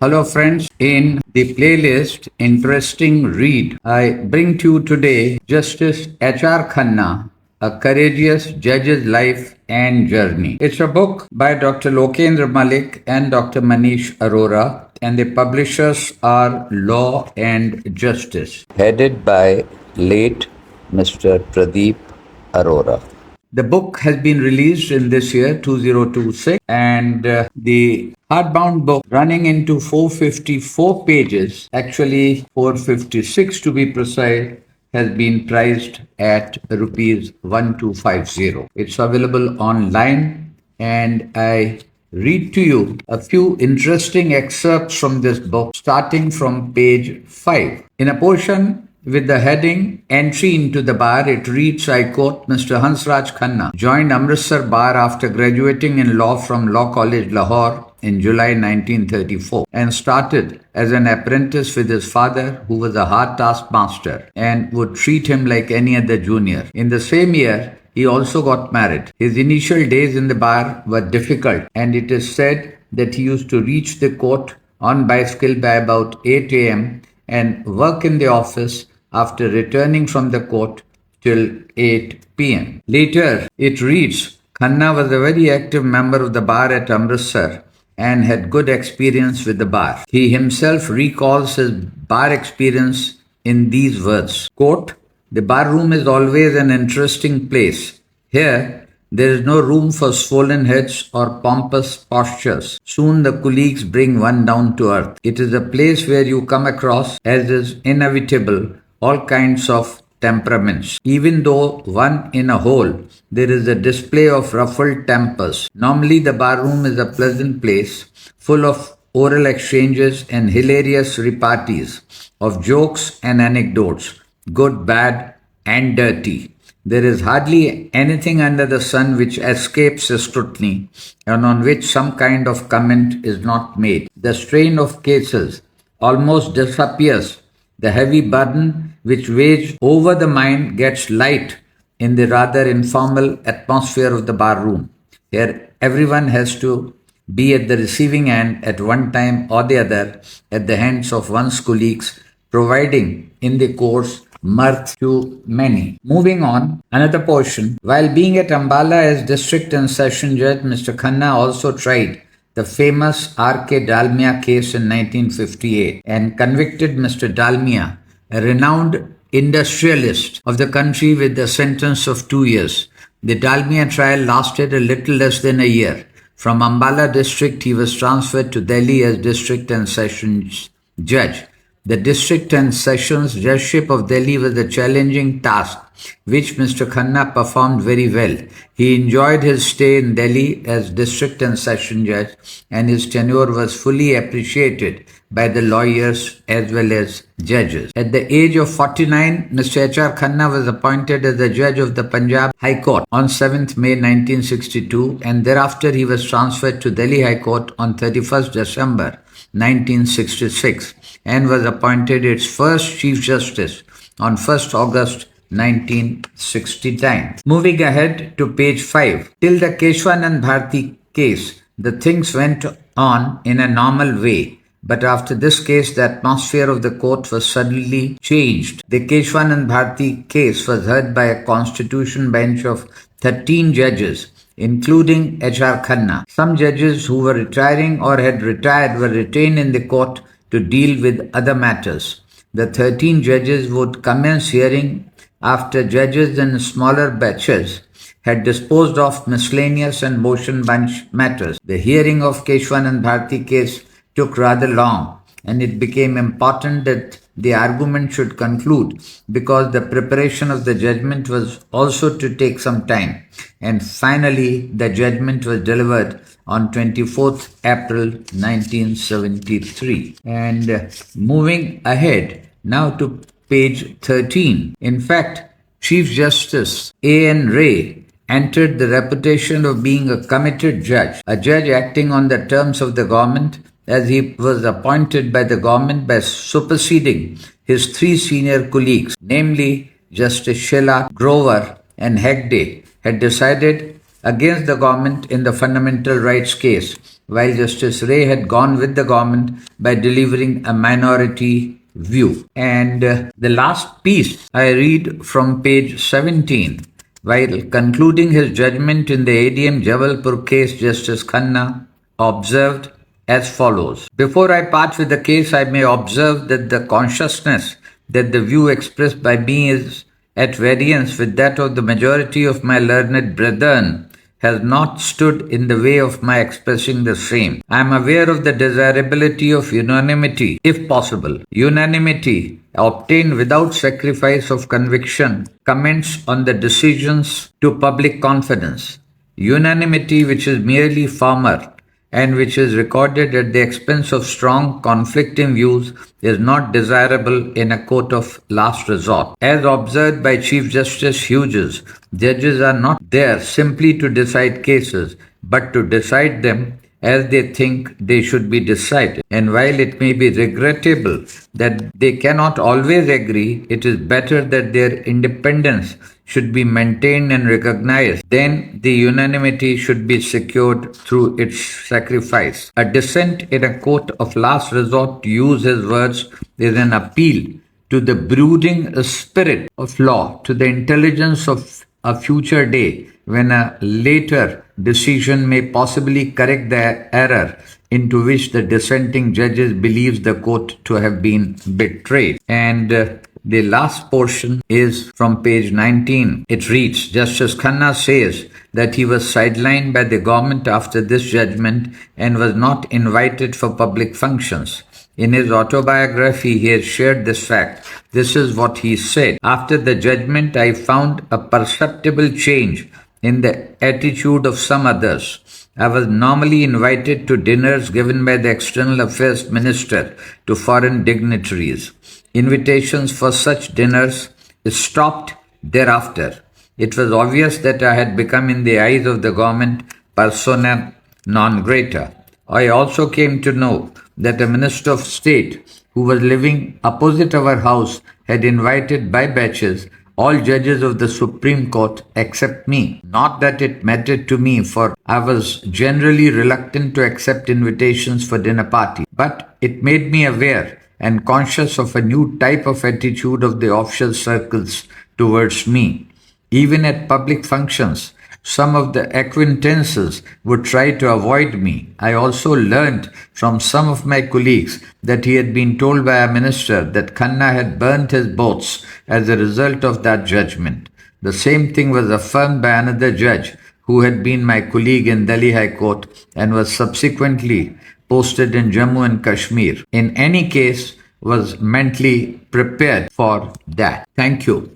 Hello, friends. In the playlist Interesting Read, I bring to you today Justice HR Khanna, A Courageous Judge's Life and Journey. It's a book by Dr. Lokendra Malik and Dr. Manish Arora, and the publishers are Law and Justice. Headed by late Mr. Pradeep Arora. The book has been released in this year, 2026, and the hardbound book, running into 454 pages, actually 456 to be precise, has been priced at rupees 1250. It's available online, and I read to you a few interesting excerpts from this book, starting from page 5. In a portion with the heading Entry into the Bar, it reads, I quote, Mr. Hansraj Khanna joined Amritsar Bar after graduating in law from Law College, Lahore in July 1934 and started as an apprentice with his father, who was a hard taskmaster and would treat him like any other junior. In the same year, he also got married. His initial days in the bar were difficult, and it is said that he used to reach the court on bicycle by about 8 a.m. and work in the office after returning from the court till 8 p.m. Later, it reads, Khanna was a very active member of the bar at Amritsar and had good experience with the bar. He himself recalls his bar experience in these words, quote, the bar room is always an interesting place. Here, there is no room for swollen heads or pompous postures. Soon the colleagues bring one down to earth. It is a place where you come across, as is inevitable, all kinds of temperaments. Even though one in a whole, there is a display of ruffled tempers. Normally the bar room is a pleasant place, full of oral exchanges and hilarious repartees of jokes and anecdotes, good, bad, and dirty. There is hardly anything under the sun which escapes scrutiny and on which some kind of comment is not made. The strain of cases almost disappears. The heavy burden which weighs over the mind gets light in the rather informal atmosphere of the bar room. Here, everyone has to be at the receiving end at one time or the other at the hands of one's colleagues, providing in the course mirth to many. Moving on, another portion. While being at Ambala as district and session judge, Mr. Khanna also tried the famous R.K. Dalmia case in 1958 and convicted Mr. Dalmia, a renowned industrialist of the country, with a sentence of 2 years. The Dalmia trial lasted a little less than a year. From Ambala district, he was transferred to Delhi as district and sessions judge. The district and sessions judgeship of Delhi was a challenging task, which Mr. Khanna performed very well. He enjoyed his stay in Delhi as district and session judge, and his tenure was fully appreciated by the lawyers as well as judges. At the age of 49, Mr. HR Khanna was appointed as the judge of the Punjab High Court on 7th May 1962, and thereafter he was transferred to Delhi High Court on 31st December 1966 and was appointed its first Chief Justice on 1st August 1969. Moving ahead to page 5. Till the Kesavananda Bharati case, the things went on in a normal way. But after this case, the atmosphere of the court was suddenly changed. The Kesavananda Bharati case was heard by a constitution bench of 13 judges, including HR Khanna. Some judges who were retiring or had retired were retained in the court to deal with other matters. The 13 judges would commence hearing after judges in smaller batches had disposed of miscellaneous and motion bench matters. The hearing of Kesavananda Bharati case took rather long, and it became important that the argument should conclude because the preparation of the judgment was also to take some time. And finally, the judgment was delivered on 24th April 1973. And moving ahead now to page 13. In fact, Chief Justice A.N. Ray entered the reputation of being a committed judge, a judge acting on the terms of the government, as he was appointed by the government by superseding his 3 senior colleagues, namely Justice Sheila, Grover, and Hegde, had decided against the government in the fundamental rights case while Justice Ray had gone with the government by delivering a minority view. And the last piece I read from page 17. While concluding his judgment in the ADM Jabalpur case, Justice Khanna observed as follows. Before I part with the case, I may observe that the consciousness that the view expressed by me is at variance with that of the majority of my learned brethren has not stood in the way of my expressing the same. I am aware of the desirability of unanimity, if possible. Unanimity obtained without sacrifice of conviction comments on the decisions to public confidence. Unanimity which is merely formal and which is recorded at the expense of strong conflicting views is not desirable in a court of last resort. As observed by Chief Justice Hughes, judges are not there simply to decide cases, but to decide them as they think they should be decided. And while it may be regrettable that they cannot always agree, it is better that their independence should be maintained and recognized, then the unanimity should be secured through its sacrifice. A dissent in a court of last resort, to use his words, is an appeal to the brooding spirit of law, to the intelligence of a future day when a later decision may possibly correct the error into which the dissenting judges believes the court to have been betrayed. And the last portion is from page 19. It reads, Justice Khanna says that he was sidelined by the government after this judgment and was not invited for public functions. In his autobiography, he has shared this fact. This is what he said. After the judgment, I found a perceptible change in the attitude of some others. I was normally invited to dinners given by the External Affairs Minister to foreign dignitaries. Invitations for such dinners stopped thereafter. It was obvious that I had become, in the eyes of the government, persona non grata. I also came to know that a Minister of State who was living opposite our house had invited by batches all judges of the Supreme Court except me. Not that it mattered to me, for I was generally reluctant to accept invitations for dinner party, but it made me aware and conscious of a new type of attitude of the official circles towards me. Even at public functions, some of the acquaintances would try to avoid me. I also learned from some of my colleagues that he had been told by a minister that Khanna had burnt his boats as a result of that judgment. The same thing was affirmed by another judge who had been my colleague in Delhi High Court and was subsequently posted in Jammu and Kashmir. In any case, was mentally prepared for that. Thank you.